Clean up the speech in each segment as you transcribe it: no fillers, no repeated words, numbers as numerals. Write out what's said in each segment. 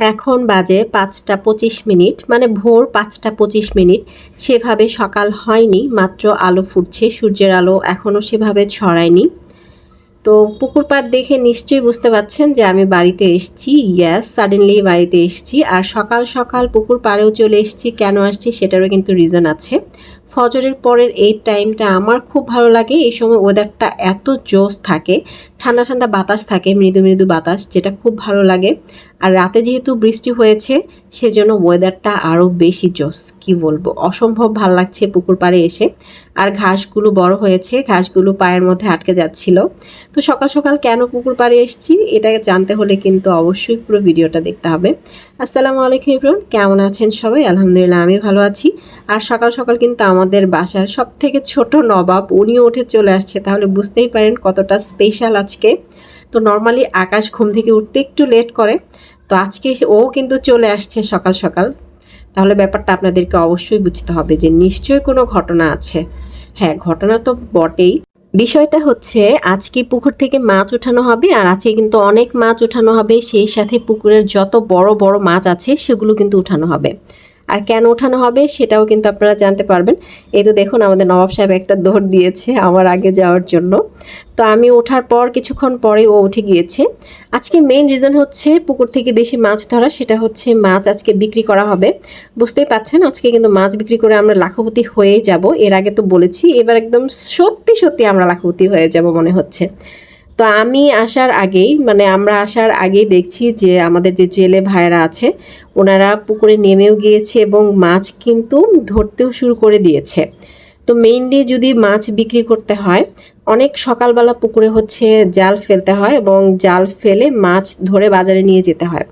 এখন বাজে ৫টা ২৫ মিনিট, মানে ভোর ৫টা ২৫ মিনিট। সেভাবে সকাল হয়নি, মাত্র আলো ফুটছে, সূর্যের আলো এখনও সেভাবে ছড়ায়নি। তো পুকুর পাড় দেখে নিশ্চয়ই বুঝতে পারছেন যে আমি বাড়িতে এসেছি। ইয়াস, সাডেনলি বাড়িতে এসেছি, আর সকাল সকাল পুকুর পাড়েও চলে এসেছি। কেন আসছি সেটারও কিন্তু রিজন আছে। ফজরের পরের এই টাইমটা আমার খুব ভালো লাগে। এই সময় ওয়েদারটা এত জোস থাকে, ঠান্ডা ঠান্ডা বাতাস থাকে, মৃদু মৃদু বাতাস, যেটা খুব ভালো লাগে। আর রাতে যেহেতু বৃষ্টি হয়েছে, সেজন্য ওয়েদারটা আরও বেশি জোস। কি বলবো, অসম্ভব ভালো লাগছে পুকুর পাড়ে এসে। আর ঘাসগুলো বড় হয়েছে, ঘাসগুলো পায়ের মধ্যে আটকে যাচ্ছিল। তো সকাল সকাল কেন পুকুর পাড়ে এসেছি এটা জানতে হলে কিন্তু অবশ্যই পুরো ভিডিওটা দেখতে হবে। আসসালামু আলাইকুম এভরিওয়ান, কেমন আছেন সবাই? আলহামদুলিল্লাহ আমি ভালো আছি। আর সকাল সকাল কিন্তু আমাদের বাসার সব থেকে ছোট নবাব উনিও উঠে চলে আসছে, তাহলে বুঝতেই পারেন কতটা স্পেশাল আজকে। তো নর্মালি আকাশ ঘুম থেকে উঠতে একটু লেট করে, তো আজকে ও কিন্তু চলে আসছে সকাল সকাল। তাহলে ব্যাপারটা আপনাদেরকে অবশ্যই বুঝতে হবে যে নিশ্চয়ই কোনো ঘটনা আছে। হ্যাঁ, ঘটনা তো বটেই। বিষয়টা হচ্ছে আজকে পুকুর থেকে মাছ উঠানো হবে, আর আজকে কিন্তু অনেক মাছ উঠানো হবে। সেই সাথে পুকুরের যত বড় বড় মাছ আছে সেগুলো কিন্তু উঠানো হবে। আর কেন ওঠানো হবে সেটাও কিন্তু আপনারা জানতে পারবেন। এই তো দেখুন, আমাদের নবাব সাহেব একটা দৌড় দিয়েছে আমার আগে যাওয়ার জন্য। তো আমি ওঠার পর কিছুক্ষণ পরে ও উঠে গিয়েছে। আজকে মেইন রিজন হচ্ছে পুকুর থেকে বেশি মাছ ধরা, সেটা হচ্ছে মাছ আজকে বিক্রি করা হবে। বুঝতেই পাচ্ছেন আজকে কিন্তু মাছ বিক্রি করে আমরা লাখপতি হয়ে যাব। এর আগে তো বলেছি, এবার একদম সত্যি সত্যি আমরা লাখপতি হয়ে যাব মনে হচ্ছে। তো আমি আসার আগেই, মানে আমরা আসার আগেই দেখছি যে আমাদের যে জেলে ভাইয়েরা আছে ওনারা পুকুরে নেমেও গিয়েছে এবং মাছ কিন্তু ধরতেও শুরু করে দিয়েছে। তো মেইনলি যদি মাছ বিক্রি করতে হয়, অনেক সকালবেলা পুকুরে হচ্ছে জাল ফেলতে হয় এবং জাল ফেলে মাছ ধরে বাজারে নিয়ে যেতে হয়।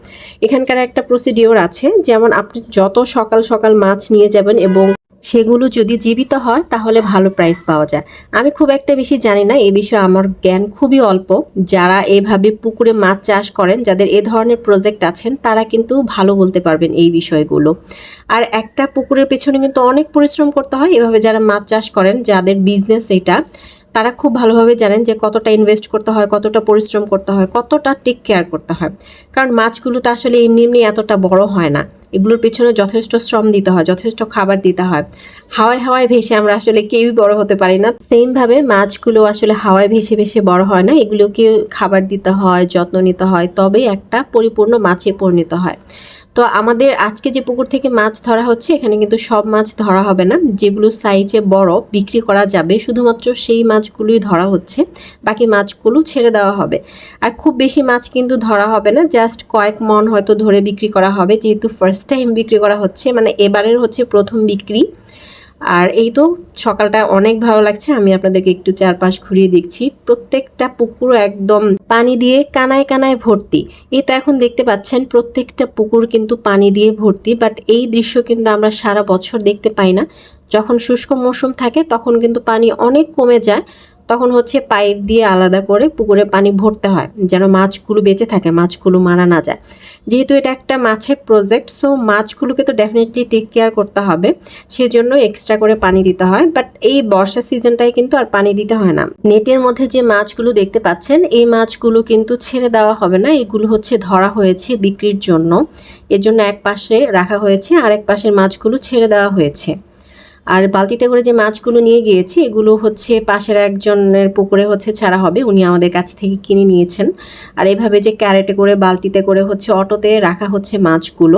এখানকার একটা প্রসিডিওর আছে, যেমন আপনি যত সকাল সকাল মাছ নিয়ে যাবেন এবং সেগুলো যদি জীবিত হয় তাহলে ভালো প্রাইস পাওয়া যায়। আমি খুব একটা বেশি জানি না এই বিষয়ে, আমার জ্ঞান খুবই অল্প। যারা এভাবে পুকুরে মাছ চাষ করেন, যাদের এ ধরনের প্রজেক্ট আছেন, তারা কিন্তু ভালো বলতে পারবেন এই বিষয়গুলো। আর একটা পুকুরের পেছনে কিন্তু অনেক পরিশ্রম করতে হয়। এভাবে যারা মাছ চাষ করেন, যাদের বিজনেস এটা, তারা খুব ভালোভাবে জানেন যে কতটা ইনভেস্ট করতে হয়, কতটা পরিশ্রম করতে হয়, কতটা টেক কেয়ার করতে হয়। কারণ মাছগুলো তো আসলে এমনি এমনি এতটা বড় হয় না। এগুলোর পেছনে যথেষ্ট শ্রম দিতে হয়, যথেষ্ট খাবার দিতে হয়। হাওয়ায় হাওয়ায় ভেসে আমরা আসলে কেউই বড় হতে পারি না। সেমভাবে মাছগুলো আসলে হাওয়ায় ভেসে ভেসে বড় হয় না, এগুলোকে খাবার দিতে হয়, যত্ন নিতে হয়, তবেই একটা পরিপূর্ণ মাছে পরিণত হয়। তো আমাদের আজকে যে পুকুর থেকে মাছ ধরা হচ্ছে, এখানে কিন্তু সব মাছ ধরা হবে না। যেগুলো সাইজে বড় বিক্রি করা যাবে শুধুমাত্র সেই মাছগুলোই ধরা হচ্ছে, বাকি মাছগুলো ছেড়ে দেওয়া হবে। আর খুব বেশি মাছ কিন্তু ধরা হবে না, জাস্ট কয়েক মন হয়তো ধরে বিক্রি করা হবে, যেহেতু ফার্স্ট টাইম বিক্রি করা হচ্ছে, মানে এবারের হচ্ছে প্রথম বিক্রি। আর এই তো সকালটা অনেক ভালো লাগছে। আমি আপনাদেরকে একটু চারপাশ ঘুরিয়ে দেখছি, প্রত্যেকটা পুকুর একদম পানি দিয়ে কানায় কানায় ভর্তি। এই তো এখন দেখতে পাচ্ছেন প্রত্যেকটা পুকুর কিন্তু পানি দিয়ে ভর্তি, বাট এই দৃশ্য কিন্তু আমরা সারা বছর দেখতে পাই না। যখন শুষ্ক মৌসুম থাকে তখন কিন্তু পানি অনেক কমে যায়, তখন হচ্ছে পাইপ দিয়ে আলাদা করে পুকুরে পানি ভরতে হয় যেন মাছগুলো বেঁচে থাকে, মাছগুলো মারা না যায়। যেহেতু এটা একটা মাছের প্রজেক্ট, সো মাছগুলোকে তো ডেফিনেটলি টেক কেয়ার করতে হবে, সেজন্য এক্সট্রা করে পানি দিতে হয়। বাট এই বর্ষা সিজনটায় কিন্তু আর পানি দিতে হয় না। নেটের মধ্যে যে মাছগুলো দেখতে পাচ্ছেন, এই মাছগুলো কিন্তু ছেড়ে দেওয়া হবে না, এগুলো হচ্ছে ধরা হয়েছে বিক্রির জন্য। এর জন্য এক পাশে রাখা হয়েছে, আর এক পাশের মাছগুলো ছেড়ে দেওয়া হয়েছে। আর বালতিতে করে যে মাছগুলো নিয়ে গিয়েছি, এগুলো হচ্ছে পাশের একজনের পুকুরে হচ্ছে ছাড়া হবে, উনি আমাদের কাছ থেকে কিনে নিয়েছেন। আর এভাবে যে ক্যারেটে করে, বালতিতে করে হচ্ছে অটোতে রাখা হচ্ছে মাছগুলো।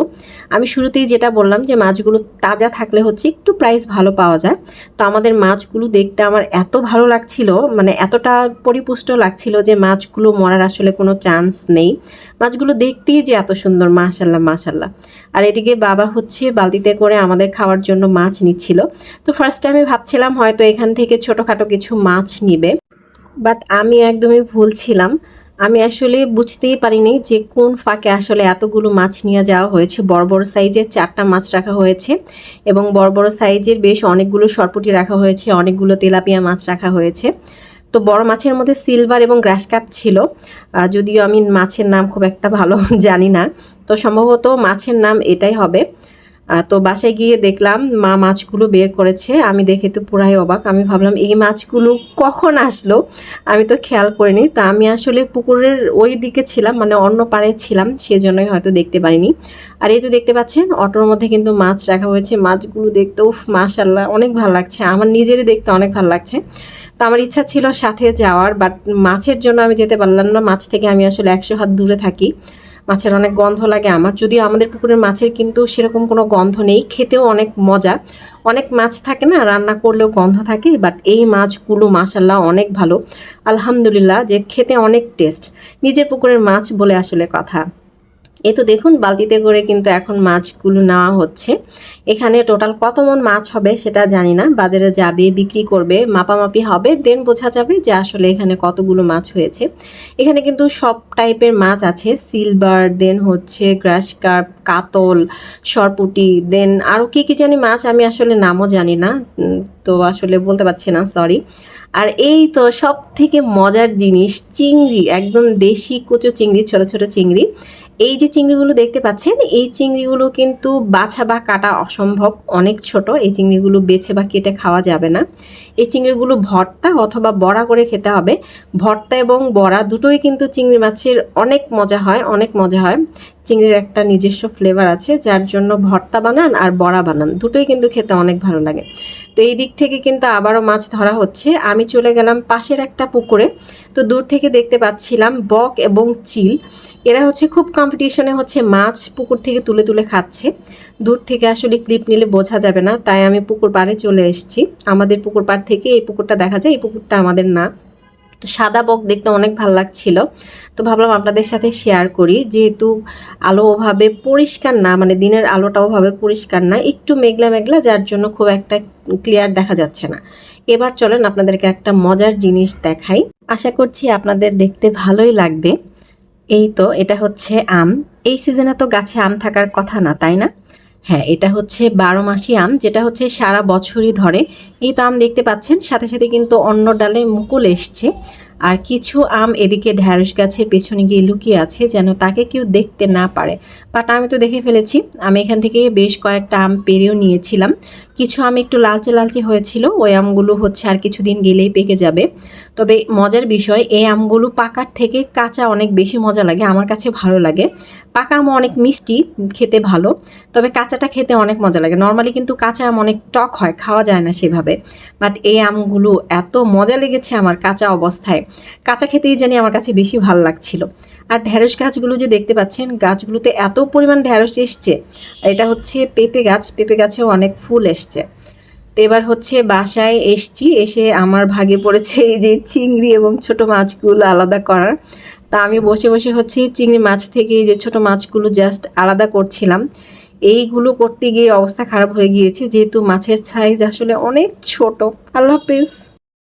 আমি শুরুতেই যেটা বললাম যে মাছগুলো তাজা থাকলে হচ্ছে একটু প্রাইস ভালো পাওয়া যায়। তো আমাদের মাছগুলো দেখতে আমার এত ভালো লাগছিল, মানে এতটা পরিপুষ্ট লাগছিল যে মাছগুলো মরার আসলে কোনো চান্স নেই। মাছগুলো দেখতেই যে এত সুন্দর, মাশাল্লাহ মাশাল্লাহ। আর এদিকে বাবা হচ্ছে বালতিতে করে আমাদের খাওয়ার জন্য মাছ নিচ্ছিল। তো ফার্স্ট টাইমে ভাবছিলাম হয়তো এখান থেকে ছোটোখাটো কিছু মাছ নিবে, বাট আমি একদমই ভুল ছিলাম। আমি আসলে বুঝতেই পারিনি যে কোন ফাঁকে আসলে এতগুলো মাছ নিয়ে যাওয়া হয়েছে। বড় বড় সাইজের 4টা মাছ রাখা হয়েছে এবং বড় বড় সাইজের বেশ অনেকগুলো সরপুঁটি রাখা হয়েছে, অনেকগুলো তেলাপিয়া মাছ রাখা হয়েছে। তো বড় মাছের মধ্যে সিলভার এবং গ্রাস কাপ ছিল, যদিও আমি মাছের নাম খুব একটা ভালো জানি না, তো সম্ভবত মাছের নাম এটাই হবে। তো বাসায় গিয়ে দেখলাম মা মাছগুলো বের করেছে। আমি দেখে তো পুরাই অবাক। আমি ভাবলাম এই মাছগুলো কখন আসলো, আমি তো খেয়াল করিনি। তা আমি আসলে পুকুরের ওই দিকে ছিলাম, মানে অন্য পাড়ে ছিলাম, সেজন্যই হয়তো দেখতে পারিনি। আর এই তো দেখতে পাচ্ছেন অটোর মধ্যে কিন্তু মাছ রাখা হয়েছে। মাছগুলো দেখতে উফ মাশাআল্লাহ অনেক ভালো লাগছে, আমার নিজেরই দেখতে অনেক ভালো লাগছে। তো আমার ইচ্ছা ছিল সাথে যাওয়ার, বাট মাছের জন্য আমি যেতে পারলাম না। মাছ থেকে আমি আসলে 100 হাত দূরে থাকি, মাছের অনেক গন্ধ লাগে আমার। যদিও আমাদের পুকুরের মাছের কিন্তু সেরকম কোনো গন্ধ নেই, খেতেও অনেক মজা। অনেক মাছ থাকে না রান্না করলেও গন্ধ থাকে, বাট এই মাছগুলো মাশাল্লাহ অনেক ভালো, আলহামদুলিল্লাহ, যে খেতে অনেক টেস্ট। নিজের পুকুরের মাছ বলে আসলে কথা। এই তো দেখুন বালতিতে করে কিন্তু এখন মাছগুলো নেওয়া হচ্ছে। এখানে টোটাল কত মন মাছ হবে সেটা জানি না, বাজারে যাবে বিক্রি করবে, মাপামাপি হবে, দেন বোঝা যাবে যে আসলে এখানে কতগুলো মাছ হয়েছে। এখানে কিন্তু সব টাইপের মাছ আছে, সিলভার, দেন হচ্ছে গ্রাস কার্প, কাতল, সরপুঁটি, দেন আরও কী কী জানি মাছ, আমি আসলে নামও জানি না, তো আসলে বলতে পারছি না, সরি। আর এই তো সব থেকে মজার জিনিস চিংড়ি, একদম দেশি কুচো চিংড়ি, ছোট ছোট চিংড়ি। এই যে চিংড়িগুলো দেখতে পাচ্ছেন, এই চিংড়িগুলো কিন্তু বাছা বা কাটা অসম্ভব, অনেক ছোট। এই চিংড়িগুলো বেছে বা কেটে খাওয়া যাবে না। এই চিংড়িগুলো ভর্তা অথবা বড়া করে খেতে হবে। ভর্তা এবং বড়া দুটোই কিন্তু চিংড়ি মাছের অনেক মজা হয়, অনেক মজা হয়। চিংড়ির একটা নিজস্ব ফ্লেভার আছে, যার জন্য ভর্তা বানান আর বড়া বানান দুটোই কিন্তু খেতে অনেক ভালো লাগে। তো এই দিক থেকে কিন্তু আবারও মাছ ধরা হচ্ছে। আমি চলে গেলাম পাশের একটা পুকুরে। তো দূর থেকে দেখতে পাচ্ছিলাম বক এবং চিল, এরা হচ্ছে খুব কম্পিটিশনে হচ্ছে মাছ পুকুর থেকে তুলে তুলে খাচ্ছে। দূর থেকে আসলে ক্লিপ নিলে বোঝা যাবে না, তাই আমি পুকুর পাড়ে চলে এসেছি। আমাদের পুকুর পাড় থেকে এই পুকুরটা দেখা যায়, এই পুকুরটা আমাদের না। তো সাদা বক দেখতে অনেক ভালো লাগছিল, তো ভাবলাম আপনাদের সাথে শেয়ার করি। যেহেতু আলো ওভাবে পরিষ্কার না, মানে দিনের আলোটা ওভাবে পরিষ্কার না, একটু মেঘলা মেঘলা, যার জন্য খুব একটা ক্লিয়ার দেখা যাচ্ছে না। এবার চলেন আপনাদেরকে একটা মজার জিনিস দেখাই, আশা করছি আপনাদের দেখতে ভালোই লাগবে। এই তো এটা হচ্ছে আম। এই সিজনে তো গাছে আম থাকার কথা না, তাই না? হ্যাঁ, এটা হচ্ছে 12 মাসি আম, যেটা হচ্ছে সারা বছরই ধরে। এই তো আম দেখতে পাচ্ছেন, সাথে সাথে কিন্তু অন্য ডালে মুকুল এসছে। আর কিছু আম এদিকে ঢ্যাঁড়স গাছের পেছনে গিয়ে লুকিয়ে আছে, যেন তাকে কেউ দেখতে না পারে। বাট আমি তো দেখে ফেলেছি। আমি এখান থেকে বেশ কয়েকটা আম পেরেও নিয়েছিলাম। কিছু আম একটু লালচে লালচে হয়েছিল, ওই আমগুলো হচ্ছে আর কিছুদিন গেলেই পেকে যাবে। তবে মজার বিষয়, এই আমগুলো পাকার থেকে কাঁচা অনেক বেশি মজা লাগে, আমার কাছে ভালো লাগে। পাকা আম অনেক মিষ্টি, খেতে ভালো, তবে কাঁচাটা খেতে অনেক মজা লাগে। নর্মালি কিন্তু কাঁচা আম অনেক টক হয়, খাওয়া যায় না সেভাবে। বাট এই আমগুলো এত মজা লেগেছে আমার কাঁচা অবস্থায়, কাঁচা খেতেই জানি আমার কাছে বেশি ভালো লাগছিল। আর ঢ্যাঁড়স গাছগুলো যে দেখতে পাচ্ছেন, গাছগুলোতে এত পরিমাণ ঢ্যাঁড়স এসছে। এটা হচ্ছে পেঁপে গাছ, পেঁপে গাছেও অনেক ফুল এসছে। তো এবার হচ্ছে বাসায় এসছি, এসে আমার ভাগে পড়েছে এই যে চিংড়ি এবং ছোট মাছগুলো আলাদা করার। তা আমি বসে বসে হচ্ছে চিংড়ি মাছ থেকে এই যে ছোট মাছগুলো জাস্ট আলাদা করছিলাম। এইগুলো করতে গিয়ে অবস্থা খারাপ হয়ে গিয়েছে, যেহেতু মাছের সাইজ আসলে অনেক ছোট। আল্লাহ হাফেজ।